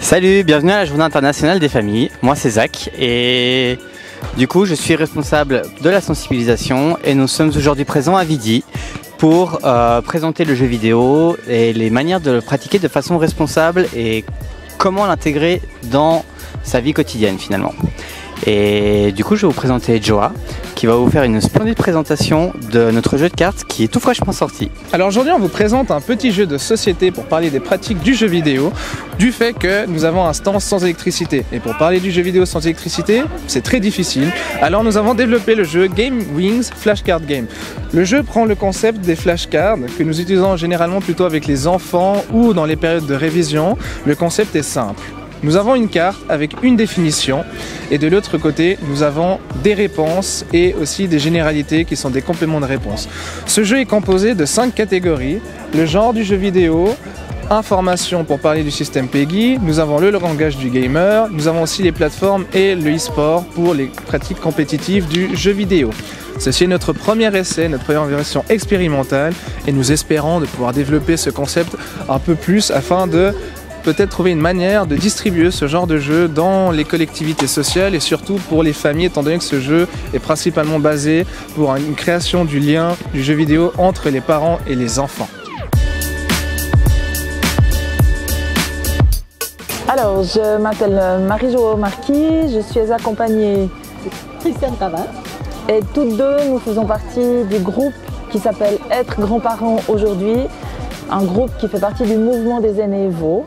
Salut, bienvenue à la Journée internationale des familles. Moi c'est Zach et du coup je suis responsable de la sensibilisation et nous sommes aujourd'hui présents à Vidi pour présenter le jeu vidéo et les manières de le pratiquer de façon responsable et comment l'intégrer dans sa vie quotidienne finalement. Et du coup je vais vous présenter Joa qui va vous faire une splendide présentation de notre jeu de cartes qui est tout fraîchement sorti. Alors aujourd'hui on vous présente un petit jeu de société pour parler des pratiques du jeu vidéo, du fait que nous avons un stand sans électricité. Et pour parler du jeu vidéo sans électricité, c'est très difficile. Alors nous avons développé le jeu Game Wings Flashcard Game. Le jeu prend le concept des flashcards que nous utilisons généralement plutôt avec les enfants ou dans les périodes de révision. Le concept est simple. Nous avons une carte avec une définition et de l'autre côté, nous avons des réponses et aussi des généralités qui sont des compléments de réponse. Ce jeu est composé de 5 catégories. Le genre du jeu vidéo, information pour parler du système PEGI, nous avons le langage du gamer, nous avons aussi les plateformes et le e-sport pour les pratiques compétitives du jeu vidéo. Ceci est notre premier essai, notre première version expérimentale et nous espérons de pouvoir développer ce concept un peu plus afin de peut-être trouver une manière de distribuer ce genre de jeu dans les collectivités sociales et surtout pour les familles, étant donné que ce jeu est principalement basé pour une création du lien du jeu vidéo entre les parents et les enfants. Alors, je m'appelle Marie-Jo Marquis, je suis accompagnée de Christiane Tavin. Et toutes deux, nous faisons partie du groupe qui s'appelle Être grands-parents aujourd'hui, un groupe qui fait partie du mouvement des aînés Vaud.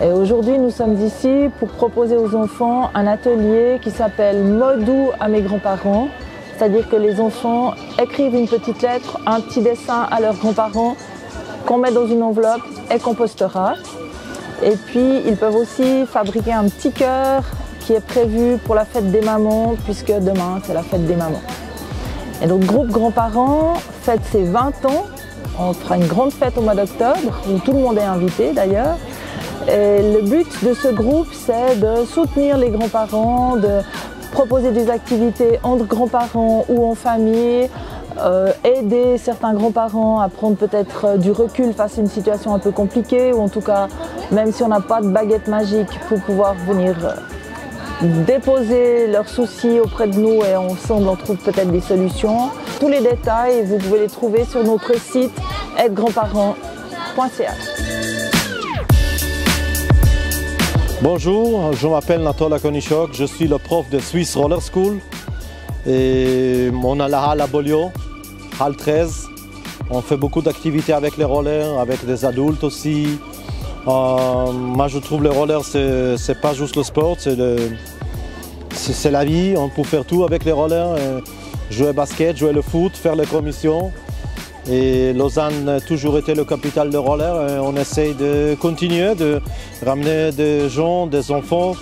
Et aujourd'hui, nous sommes ici pour proposer aux enfants un atelier qui s'appelle Mot doux à mes grands-parents. C'est-à-dire que les enfants écrivent une petite lettre, un petit dessin à leurs grands-parents qu'on met dans une enveloppe et qu'on postera. Et puis, ils peuvent aussi fabriquer un petit cœur qui est prévu pour la fête des mamans, puisque demain, c'est la fête des mamans. Et donc, groupe grands-parents fête ses 20 ans. On fera une grande fête au mois d'octobre, où tout le monde est invité d'ailleurs. Et le but de ce groupe, c'est de soutenir les grands-parents, de proposer des activités entre grands-parents ou en famille, aider certains grands-parents à prendre peut-être du recul face à une situation un peu compliquée, ou en tout cas, même si on n'a pas de baguette magique, pour pouvoir venir déposer leurs soucis auprès de nous et ensemble on trouve peut-être des solutions. Tous les détails, vous pouvez les trouver sur notre site aidegrandparents.ch. Bonjour, je m'appelle Natola Konichok, je suis le prof de Swiss Roller School et on a la halle à Bolio, halle 13. On fait beaucoup d'activités avec les rollers, avec des adultes aussi. Moi je trouve les rollers c'est pas juste le sport, c'est la vie, on peut faire tout avec les rollers, jouer au basket, jouer le foot, faire les commissions. Et Lausanne a toujours été le capital de roller et on essaye de continuer, de ramener des gens, des enfants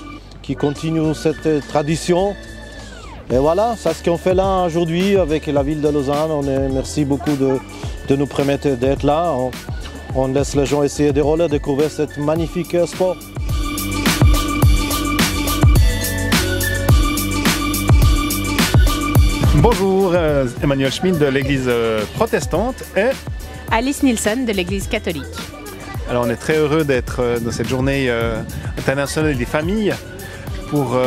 qui continuent cette tradition. Et voilà, c'est ce qu'on fait là aujourd'hui avec la ville de Lausanne. Merci beaucoup de nous permettre d'être là. On laisse les gens essayer des rollers, découvrir ce magnifique sport. Bonjour, Emmanuel Schmidt de l'église protestante et Alice Nielsen de l'église catholique. alors on est très heureux d'être dans cette journée internationale des familles pour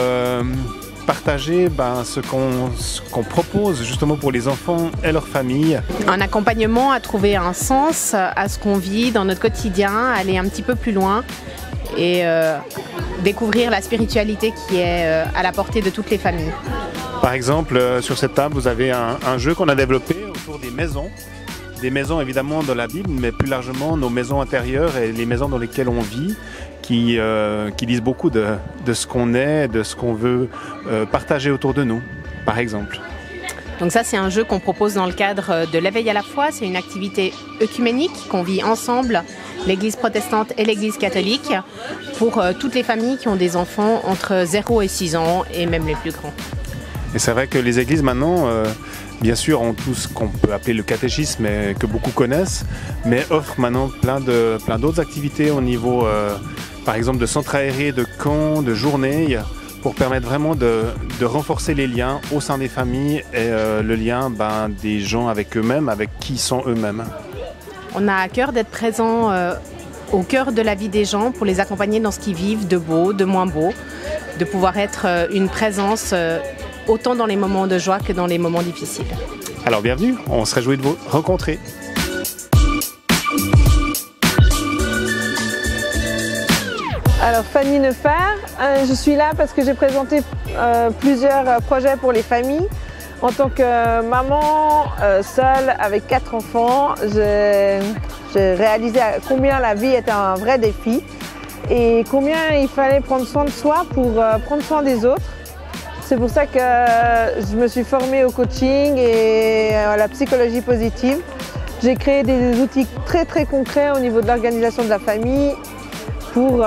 partager ce qu'on propose justement pour les enfants et leurs familles. Un accompagnement à trouver un sens à ce qu'on vit dans notre quotidien, aller un petit peu plus loin et découvrir la spiritualité qui est à la portée de toutes les familles. Par exemple, sur cette table, vous avez un jeu qu'on a développé autour des maisons. Des maisons évidemment dans la Bible, mais plus largement nos maisons intérieures et les maisons dans lesquelles on vit, qui disent beaucoup de ce qu'on est, de ce qu'on veut partager autour de nous, par exemple. Donc ça, c'est un jeu qu'on propose dans le cadre de l'éveil à la foi. C'est une activité œcuménique qu'on vit ensemble, l'église protestante et l'église catholique, pour toutes les familles qui ont des enfants entre 0 et 6 ans et même les plus grands. Et c'est vrai que les églises maintenant, bien sûr, ont tout ce qu'on peut appeler le catéchisme et que beaucoup connaissent, mais offrent maintenant plein d'autres activités au niveau, par exemple, de centres aérés, de camps, de journées, pour permettre vraiment de renforcer les liens au sein des familles et le lien des gens avec eux-mêmes, avec qui sont eux-mêmes. On a à cœur d'être présents au cœur de la vie des gens pour les accompagner dans ce qu'ils vivent, de beau, de moins beau, de pouvoir être une présence autant dans les moments de joie que dans les moments difficiles. Alors bienvenue, on se réjouit de vous rencontrer. Alors Fanny Nefer, je suis là parce que j'ai présenté plusieurs projets pour les familles. En tant que maman seule avec 4 enfants, j'ai réalisé combien la vie était un vrai défi et combien il fallait prendre soin de soi pour prendre soin des autres. C'est pour ça que je me suis formée au coaching et à la psychologie positive. J'ai créé des outils très concrets au niveau de l'organisation de la famille pour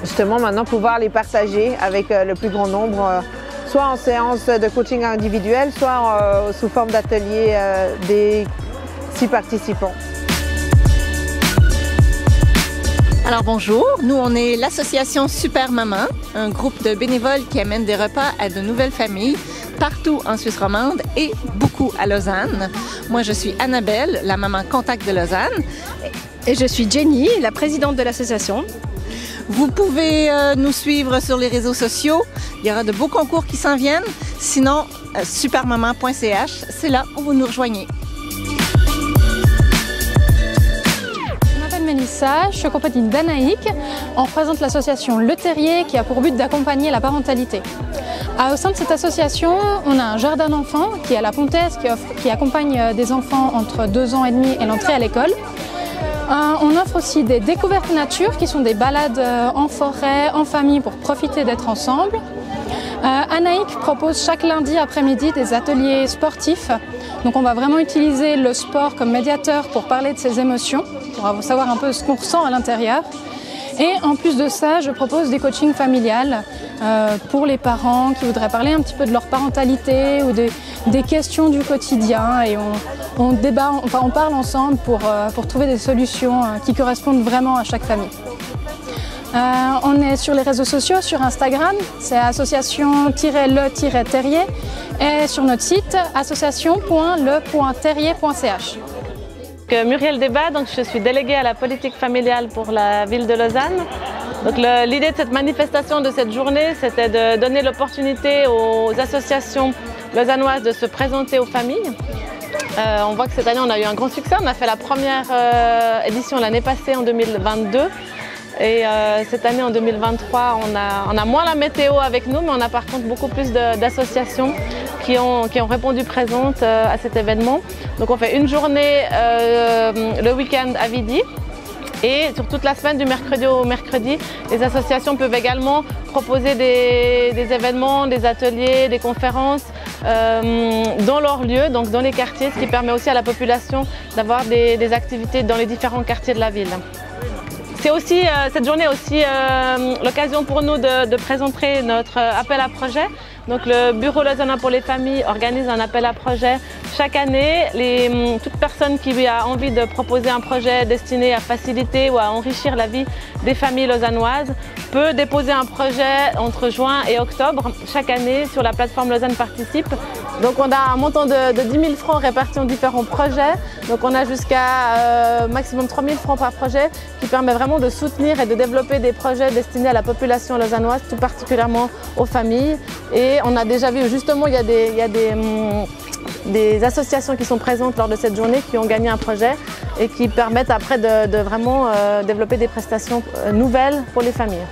justement maintenant pouvoir les partager avec le plus grand nombre, soit en séance de coaching individuel, soit sous forme d'atelier des 6 participants. Alors bonjour, nous on est l'association Super Maman, un groupe de bénévoles qui amène des repas à de nouvelles familles partout en Suisse romande et beaucoup à Lausanne. Moi je suis Annabelle, la maman contact de Lausanne. Et je suis Jenny, la présidente de l'association. Vous pouvez nous suivre sur les réseaux sociaux, il y aura de beaux concours qui s'en viennent. Sinon, supermaman.ch, c'est là où vous nous rejoignez. Mélissa, je suis accompagnée d'Anaïk. On représente l'association Le Terrier qui a pour but d'accompagner la parentalité. Au sein de cette association, on a un jardin d'enfants qui est à la Pontaise qui accompagne des enfants entre 2 ans et demi et l'entrée à l'école. On offre aussi des découvertes nature qui sont des balades en forêt, en famille pour profiter d'être ensemble. Anaïk propose chaque lundi après-midi des ateliers sportifs. Donc on va vraiment utiliser le sport comme médiateur pour parler de ses émotions, pour savoir un peu ce qu'on ressent à l'intérieur. Et en plus de ça, je propose des coachings familiales pour les parents qui voudraient parler un petit peu de leur parentalité ou des questions du quotidien. Et on débat, enfin on parle ensemble pour trouver des solutions qui correspondent vraiment à chaque famille. On est sur les réseaux sociaux, sur Instagram, c'est association-le-terrier et sur notre site association.le.terrier.ch. Muriel Debat, donc je suis déléguée à la politique familiale pour la ville de Lausanne. L'idée de cette manifestation, de cette journée, c'était de donner l'opportunité aux associations lausannoises de se présenter aux familles. On voit que cette année on a eu un grand succès, on a fait la première édition l'année passée en 2022. Et cette année, en 2023, on a moins la météo avec nous, mais on a par contre beaucoup plus d'associations qui ont répondu présentes à cet événement. Donc on fait une journée le week-end à Vidi. Et sur toute la semaine, du mercredi au mercredi, les associations peuvent également proposer des événements, des ateliers, des conférences dans leur lieu, donc dans les quartiers, ce qui permet aussi à la population d'avoir des activités dans les différents quartiers de la ville. Cette journée est aussi l'occasion pour nous de présenter notre appel à projet. Donc le Bureau lausannois pour les familles organise un appel à projet chaque année. Toute personne qui a envie de proposer un projet destiné à faciliter ou à enrichir la vie des familles lausannoises peut déposer un projet entre juin et octobre chaque année sur la plateforme Lausanne Participe. Donc on a un montant de 10 000 francs répartis en différents projets. Donc on a jusqu'à maximum 3 000 francs par projet qui permet vraiment de soutenir et de développer des projets destinés à la population lausannoise, tout particulièrement aux familles. Et on a déjà vu justement, il y a des associations qui sont présentes lors de cette journée qui ont gagné un projet et qui permettent après de vraiment développer des prestations nouvelles pour les familles.